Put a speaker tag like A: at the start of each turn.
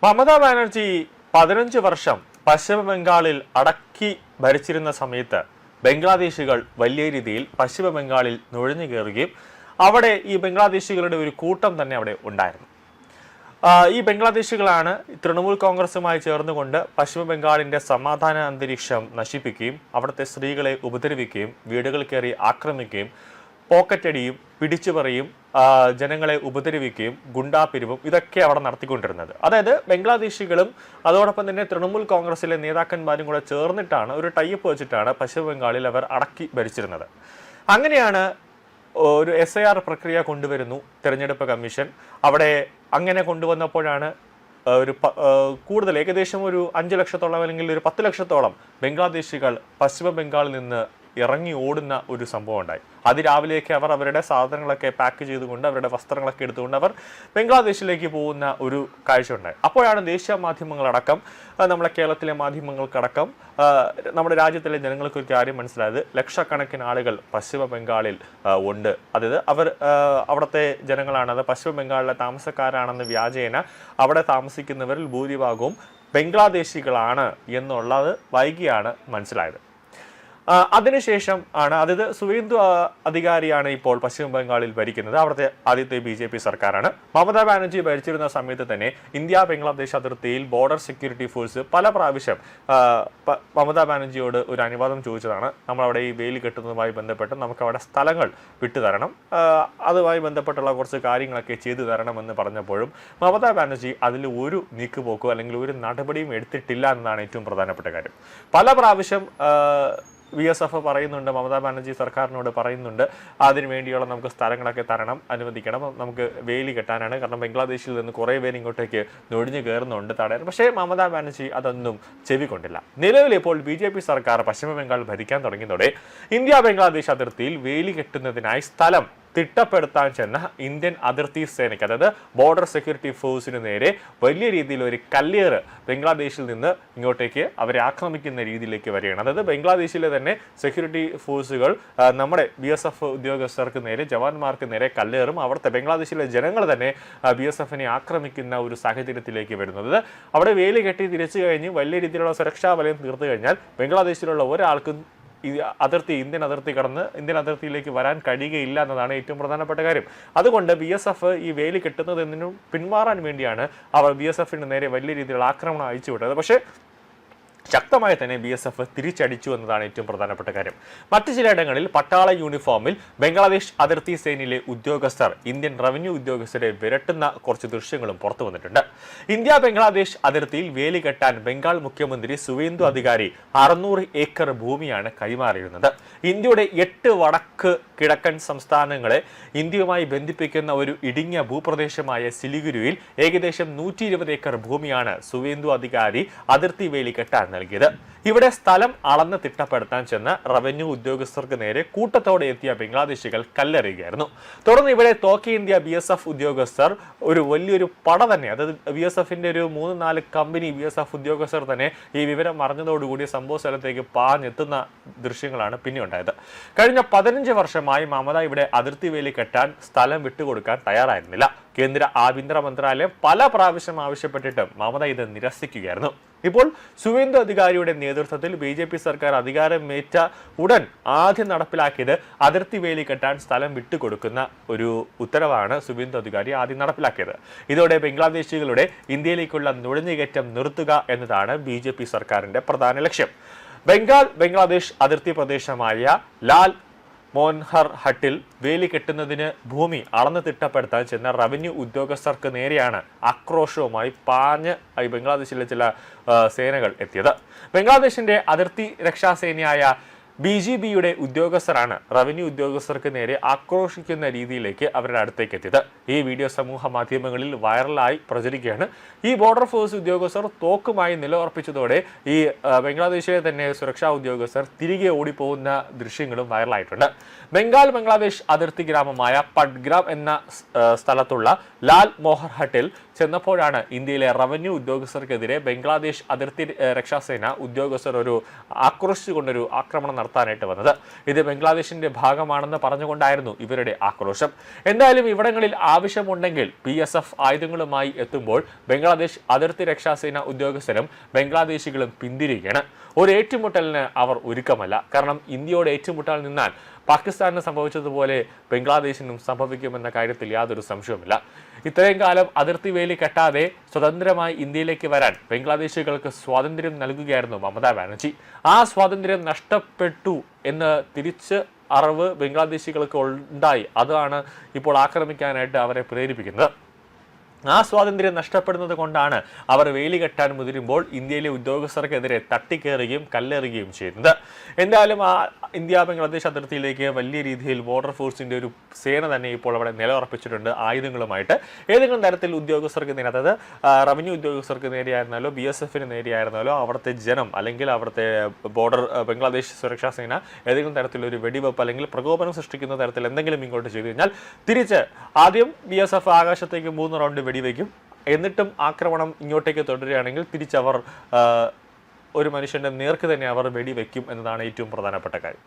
A: മമതാ ബാനർജി 15 വർഷം പശ്ചിമ ബംഗാളിൽ അടക്കി ഭരിച്ചിരുന്ന സമയത്ത് ബംഗ്ലാദേശികൾ വലിയ രീതിയിൽ പശ്ചിമ ബംഗാളിൽ നുഴഞ്ഞു കയറുകയും അവിടെ ഈ ബംഗ്ലാദേശികളുടെ ഒരു കൂട്ടം തന്നെ അവിടെ ഉണ്ടായിരുന്നു. ഈ ബംഗ്ലാദേശികളാണ് തൃണമൂൽ കോൺഗ്രസുമായി ചേർന്നുകൊണ്ട് പശ്ചിമ ബംഗാളിന്റെ സമാധാന അന്തരീക്ഷം നശിപ്പിക്കുകയും അവിടുത്തെ സ്ത്രീകളെ ഉപദ്രവിക്കുകയും വീടുകൾ കയറി ആക്രമിക്കുകയും പോക്കറ്റടിയും പിടിച്ചുപറിയും ജനങ്ങളെ ഉപദ്രവിക്കുകയും ഗുണ്ടാപിരിവും ഇതൊക്കെ അവിടെ നടത്തിക്കൊണ്ടിരുന്നത്. അതായത് ബംഗ്ലാദേശികളും അതോടൊപ്പം തന്നെ തൃണമൂൽ കോൺഗ്രസിലെ നേതാക്കന്മാരും കൂടെ ചേർന്നിട്ടാണ് ഒരു ടൈപ്പ് വെച്ചിട്ടാണ് പശ്ചിമ ബംഗാളിൽ അവർ അടക്കി ഭരിച്ചിരുന്നത്. അങ്ങനെയാണ് ഒരു SIR പ്രക്രിയ കൊണ്ടുവരുന്നു തെരഞ്ഞെടുപ്പ് കമ്മീഷൻ. അവിടെ അങ്ങനെ കൊണ്ടുവന്നപ്പോഴാണ് ഒരു കൂടുതൽ ഏകദേശം ഒരു 5 ലക്ഷത്തോളം അല്ലെങ്കിൽ ഒരു 10 ലക്ഷത്തോളം ബംഗ്ലാദേശികൾ പശ്ചിമ ബംഗാളിൽ നിന്ന് ഇറങ്ങി ഓടുന്ന ഒരു സംഭവം ഉണ്ടായി. അതിരാവിലേക്ക് അവർ അവരുടെ സാധനങ്ങളൊക്കെ പാക്ക് ചെയ്തുകൊണ്ട് അവരുടെ വസ്ത്രങ്ങളൊക്കെ എടുത്തുകൊണ്ട് അവർ ബംഗ്ലാദേശിലേക്ക് പോകുന്ന ഒരു കാഴ്ച ഉണ്ടായി. അപ്പോഴാണ് ദേശീയ മാധ്യമങ്ങളടക്കം നമ്മളെ കേരളത്തിലെ മാധ്യമങ്ങൾക്കടക്കം നമ്മുടെ രാജ്യത്തിലെ ജനങ്ങൾക്ക് ഒരു കാര്യം മനസ്സിലായത്, ലക്ഷക്കണക്കിന് ആളുകൾ പശ്ചിമ ബംഗാളിൽ ഉണ്ട്. അതായത് അവർ അവിടുത്തെ ജനങ്ങളാണ്, അത് പശ്ചിമ ബംഗാളിലെ താമസക്കാരാണെന്ന് വ്യാജേന അവിടെ താമസിക്കുന്നവരിൽ ഭൂരിഭാഗവും ബംഗ്ലാദേശികളാണ് എന്നുള്ളത് വൈകിയാണ് മനസ്സിലായത്. അതിനുശേഷം ആണ്, അതായത് സുവേന്ദു അധികാരിയാണ് ഇപ്പോൾ പശ്ചിമ ബംഗാളിൽ ഭരിക്കുന്നത്. അവിടുത്തെ ആദ്യത്തെ BJP സർക്കാരാണ്. മമതാ ബാനർജി ഭരിച്ചിരുന്ന സമയത്ത് തന്നെ ഇന്ത്യ ബംഗ്ലാദേശ് അതിർത്തിയിൽ ബോർഡർ സെക്യൂരിറ്റി ഫോഴ്സ് പല പ്രാവശ്യം മമതാ ബാനർജിയോട് ഒരു അനുവാദം ചോദിച്ചതാണ്. നമ്മളവിടെ ഈ വേലി കെട്ടുന്നതുമായി ബന്ധപ്പെട്ട് നമുക്ക് അവിടെ സ്ഥലങ്ങൾ വിട്ടുതരണം, അതുമായി ബന്ധപ്പെട്ടുള്ള കുറച്ച് കാര്യങ്ങളൊക്കെ ചെയ്തു തരണമെന്ന് പറഞ്ഞപ്പോഴും മമതാ ബാനർജി അതിൽ ഒരു നീക്കുപോക്കോ അല്ലെങ്കിൽ ഒരു നടപടിയും എടുത്തിട്ടില്ല എന്നതാണ് ഏറ്റവും പ്രധാനപ്പെട്ട കാര്യം. പല പ്രാവശ്യം VSF പറയുന്നുണ്ട്, മമതാ ബാനർജി സർക്കാരിനോട് പറയുന്നുണ്ട്, അതിനു വേണ്ടിയുള്ള നമുക്ക് സ്ഥലങ്ങളൊക്കെ തരണം, അനുവദിക്കണം, നമുക്ക് വേലി കെട്ടാനാണ്, കാരണം ബംഗ്ലാദേശിൽ നിന്ന് കുറേ പേര് ഇങ്ങോട്ടേക്ക് നുഴഞ്ഞു കയറുന്നുണ്ട്, തടയാൻ. പക്ഷേ മമതാ ബാനർജി അതൊന്നും ചെവിക്കൊണ്ടില്ല. നിലവിൽ ഇപ്പോൾ BJP സർക്കാർ പശ്ചിമ ബംഗാൾ ഭരിക്കാൻ തുടങ്ങിയതോടെ ഇന്ത്യ ബംഗ്ലാദേശ് അതിർത്തിയിൽ വേലി കെട്ടുന്നതിനായി സ്ഥലം തിട്ടപ്പെടുത്താൻ ചെന്ന ഇന്ത്യൻ അതിർത്തി സേനയ്ക്ക്, അതായത് ബോർഡർ സെക്യൂരിറ്റി ഫോഴ്സിന് നേരെ വലിയ രീതിയിൽ ഒരു കല്ലേറ് ബംഗ്ലാദേശിൽ നിന്ന് ഇങ്ങോട്ടേക്ക് അവരെ ആക്രമിക്കുന്ന രീതിയിലേക്ക് വരികയാണ്. അതായത് ബംഗ്ലാദേശിലെ തന്നെ സെക്യൂരിറ്റി ഫോഴ്സുകൾ നമ്മുടെ BSF ഉദ്യോഗസ്ഥർക്ക് നേരെ, ജവാന്മാർക്ക് നേരെ കല്ലേറും അവിടുത്തെ ബംഗ്ലാദേശിലെ ജനങ്ങൾ തന്നെ BSFനെ ആക്രമിക്കുന്ന ഒരു സാഹചര്യത്തിലേക്ക് വരുന്നത്. അവിടെ വേലി കെട്ടി തിരിച്ചു കഴിഞ്ഞ് വലിയ രീതിയിലുള്ള സുരക്ഷാ വലയം തീർത്തു കഴിഞ്ഞാൽ ബംഗ്ലാദേശിലുള്ള ഒരാൾക്കും ഇന്ത്യൻ അതിർത്തി കടന്ന് ഇന്ത്യൻ അതിർത്തിയിലേക്ക് വരാൻ കഴിയുകയില്ല എന്നതാണ് ഏറ്റവും പ്രധാനപ്പെട്ട കാര്യം. അതുകൊണ്ട് BSF ഈ വേലി കെട്ടുന്നതിനും പിന്മാറാൻ വേണ്ടിയാണ് അവർ BSFന് നേരെ വലിയ രീതിയിലുള്ള ആക്രമണം അയച്ചുവിട്ടത്. പക്ഷേ ശക്തമായി തന്നെ BSF തിരിച്ചടിച്ചു എന്നതാണ് ഏറ്റവും പ്രധാനപ്പെട്ട കാര്യം. മറ്റു ചിലയിടങ്ങളിൽ പട്ടാള യൂണിഫോമിൽ ബംഗ്ലാദേശ് അതിർത്തി സേനയിലെ ഉദ്യോഗസ്ഥർ ഇന്ത്യൻ റവന്യൂ ഉദ്യോഗസ്ഥരെ വിരട്ടുന്ന കുറച്ച് ദൃശ്യങ്ങളും പുറത്തു വന്നിട്ടുണ്ട്. ഇന്ത്യ ബംഗ്ലാദേശ് അതിർത്തിയിൽ വേലി കെട്ടാൻ ബംഗാൾ മുഖ്യമന്ത്രി സുവേന്ദു അധികാരി 600 ഏക്കർ ഭൂമിയാണ് കൈമാറിയിരുന്നത്. ഇന്ത്യയുടെ 8 വടക്ക് കിഴക്കൻ സംസ്ഥാനങ്ങളെ ഇന്ത്യയുമായി ബന്ധിപ്പിക്കുന്ന ഒരു ഇടുങ്ങിയ ഭൂപ്രദേശമായ സിലിഗുരിയിൽ ഏകദേശം 120 ഏക്കർ ഭൂമിയാണ് സുവേന്ദു അധികാരി അതിർത്തി വേലി കെട്ടാൻ നൽകിയത്. ഇവിടെ സ്ഥലം അളന്ന് തിട്ടപ്പെടുത്താൻ ചെന്ന റവന്യൂ ഉദ്യോഗസ്ഥർക്ക് നേരെ കൂട്ടത്തോടെ എത്തിയ ബംഗ്ലാദേശികൾ കല്ലെറിയുകയായിരുന്നു. തുടർന്ന് ഇവിടെ തോക്കി ഇന്ത്യ BSF ഉദ്യോഗസ്ഥർ ഒരു വലിയൊരു പട തന്നെ, അതായത് BSFന്റെ ഒരു 3-4 കമ്പനി BSF ഉദ്യോഗസ്ഥർ തന്നെ ഈ വിവരം അറിഞ്ഞതോടുകൂടി സംഭവ സ്ഥലത്തേക്ക് പാഞ്ഞെത്തുന്ന ദൃശ്യങ്ങളാണ് പിന്നെ ഉണ്ടായത്. കഴിഞ്ഞ 15 വർഷമായി മമത ഇവിടെ അതിർത്തി വേലി കെട്ടാൻ സ്ഥലം വിട്ടുകൊടുക്കാൻ തയ്യാറായിരുന്നില്ല. കേന്ദ്ര ആഭ്യന്തര മന്ത്രാലയം പല പ്രാവശ്യം ആവശ്യപ്പെട്ടിട്ടും മമത ഇത് നിരസിക്കുകയായിരുന്നു. ഇപ്പോൾ സുവേന്ദു അധികാരിയുടെ നേതൃത്വത്തിൽ BJP സർക്കാർ അധികാരമേറ്റ ഉടൻ ആദ്യം നടപ്പിലാക്കിയത് അതിർത്തി വേലി കെട്ടാൻ സ്ഥലം വിട്ടുകൊടുക്കുന്ന ഒരു ഉത്തരവാണ് സുവേന്ദു അധികാരി ആദ്യം നടപ്പിലാക്കിയത്. ഇതോടെ ബംഗ്ലാദേശികളുടെ ഇന്ത്യയിലേക്കുള്ള നുഴഞ്ഞുകയറ്റം നിർത്തുക എന്നതാണ് BJP സർക്കാരിന്റെ പ്രധാന ലക്ഷ്യം. ബംഗ്ലാദേശ് അതിർത്തി പ്രദേശമായ ലാൽ മോൻഹർ ഹട്ടിൽ വേലി കെട്ടുന്നതിന് ഭൂമി അളന്ന് തിട്ടപ്പെടുത്താൻ ചെന്ന റവന്യൂ ഉദ്യോഗസ്ഥർക്ക് നേരെയാണ് ആക്രോശവുമായി പാഞ്ഞ് ബംഗ്ലാദേശിലെ ചില സേനകൾ എത്തിയത്. ബംഗ്ലാദേശിന്റെ അതിർത്തി രക്ഷാസേനയായ BGBയുടെ ഉദ്യോഗസ്ഥരാണ് റവന്യൂ ഉദ്യോഗസ്ഥർക്ക് നേരെ ആക്രോശിക്കുന്ന രീതിയിലേക്ക് അവരുടെ അടുത്തേക്ക് എത്തിയത്. ഈ വീഡിയോ സമൂഹ മാധ്യമങ്ങളിൽ വൈറലായി പ്രചരിക്കുകയാണ്. ഈ ബോർഡർ ഫോഴ്സ് ഉദ്യോഗസ്ഥർ തോക്കുമായി നിലയുറപ്പിച്ചതോടെ ഈ ബംഗ്ലാദേശിലെ തന്നെ സുരക്ഷാ ഉദ്യോഗസ്ഥർ തിരികെ ഓടിപ്പോകുന്ന ദൃശ്യങ്ങളും വൈറലായിട്ടുണ്ട്. ബംഗ്ലാദേശ് അതിർത്തി ഗ്രാമമായ പഡ്ഗ്രാം എന്ന സ്ഥലത്തുള്ള ലാൽ മോഹർ ഹട്ടിൽ ചെന്നപ്പോഴാണ് ഇന്ത്യയിലെ റവന്യൂ ഉദ്യോഗസ്ഥർക്കെതിരെ ബംഗ്ലാദേശ് അതിർത്തി രക്ഷാസേന ഉദ്യോഗസ്ഥർ ഒരു ആക്രോശിച്ചുകൊണ്ടൊരു ആക്രമണം നടത്താനായിട്ട് വന്നത്. ഇത് ബംഗ്ലാദേശിന്റെ ഭാഗമാണെന്ന് പറഞ്ഞുകൊണ്ടായിരുന്നു ഇവരുടെ ആക്രോശം. എന്തായാലും ഇവിടങ്ങളിൽ ആവശ്യമുണ്ടെങ്കിൽ BSF ആയുധങ്ങളുമായി എത്തുമ്പോൾ ബംഗ്ലാദേശ് അതിർത്തി രക്ഷാസേന ഉദ്യോഗസ്ഥരും ബംഗ്ലാദേശികളും പിന്തിരിയുകയാണ്. ഒരു ഏറ്റുമുട്ടലിന് അവർ ഒരുക്കമല്ല. കാരണം ഇന്ത്യയോട് ഏറ്റുമുട്ടാൻ നിന്നാൽ പാകിസ്ഥാനിന് സംഭവിച്ചതുപോലെ ബംഗ്ലാദേശിനും സംഭവിക്കുമെന്ന കാര്യത്തിൽ യാതൊരു സംശയവുമില്ല. ഇത്രയും കാലം അതിർത്തി വേലി കെട്ടാതെ സ്വതന്ത്രമായി ഇന്ത്യയിലേക്ക് വരാൻ ബംഗ്ലാദേശികൾക്ക് സ്വാതന്ത്ര്യം നൽകുകയായിരുന്നു മമതാ ബാനർജി. ആ സ്വാതന്ത്ര്യം നഷ്ടപ്പെട്ടു എന്ന് തിരിച്ച് അറിവ് ബംഗ്ലാദേശികൾക്ക് ഉണ്ടായി. അതാണ് ഇപ്പോൾ ആക്രമിക്കാനായിട്ട് അവരെ പ്രേരിപ്പിക്കുന്നത്. ആ സ്വാതന്ത്ര്യം നഷ്ടപ്പെടുന്നത് കൊണ്ടാണ് അവർ വേലി കെട്ടാൻ മുതിരുമ്പോൾ ഇന്ത്യയിലെ ഉദ്യോഗസ്ഥർക്കെതിരെ തട്ടിക്കേറുകയും കല്ലെറുകയും ചെയ്യുന്നത്. എന്തായാലും ആ ഇന്ത്യ ബംഗ്ലാദേശ് അതിർത്തിയിലേക്ക് വലിയ രീതിയിൽ ബോർഡർ ഫോഴ്സിന്റെ ഒരു സേന തന്നെ ഇപ്പോൾ അവിടെ നിലയുറപ്പിച്ചിട്ടുണ്ട് ആയുധങ്ങളുമായിട്ട്. ഏതെങ്കിലും തരത്തിൽ ഉദ്യോഗസ്ഥർക്ക് നേരെ, അതായത് റവന്യൂ ഉദ്യോഗസ്ഥർക്ക് നേരെയായിരുന്നാലോ BSFന് നേരെയായിരുന്നാലോ അവിടുത്തെ ജനം അല്ലെങ്കിൽ അവിടുത്തെ ബോർഡർ ബംഗ്ലാദേശ് സുരക്ഷാ സേന ഏതെങ്കിലും തരത്തിലൊരു വെടിവെപ്പ് അല്ലെങ്കിൽ പ്രകോപനം സൃഷ്ടിക്കുന്ന തരത്തിൽ എന്തെങ്കിലും ഇങ്ങോട്ട് ചെയ്തു കഴിഞ്ഞാൽ തിരിച്ച് ആദ്യം BSF ആകാശത്തേക്ക് 3 റൗണ്ട് വെടിവെക്കും. എന്നിട്ടും ആക്രമണം ഇങ്ങോട്ടേക്ക് തുടരുകയാണെങ്കിൽ തിരിച്ചവർ ഒരു മനുഷ്യന്റെ നേർക്ക് തന്നെ അവർ വെടിവെക്കും എന്നതാണ് ഏറ്റവും പ്രധാനപ്പെട്ട കാര്യം.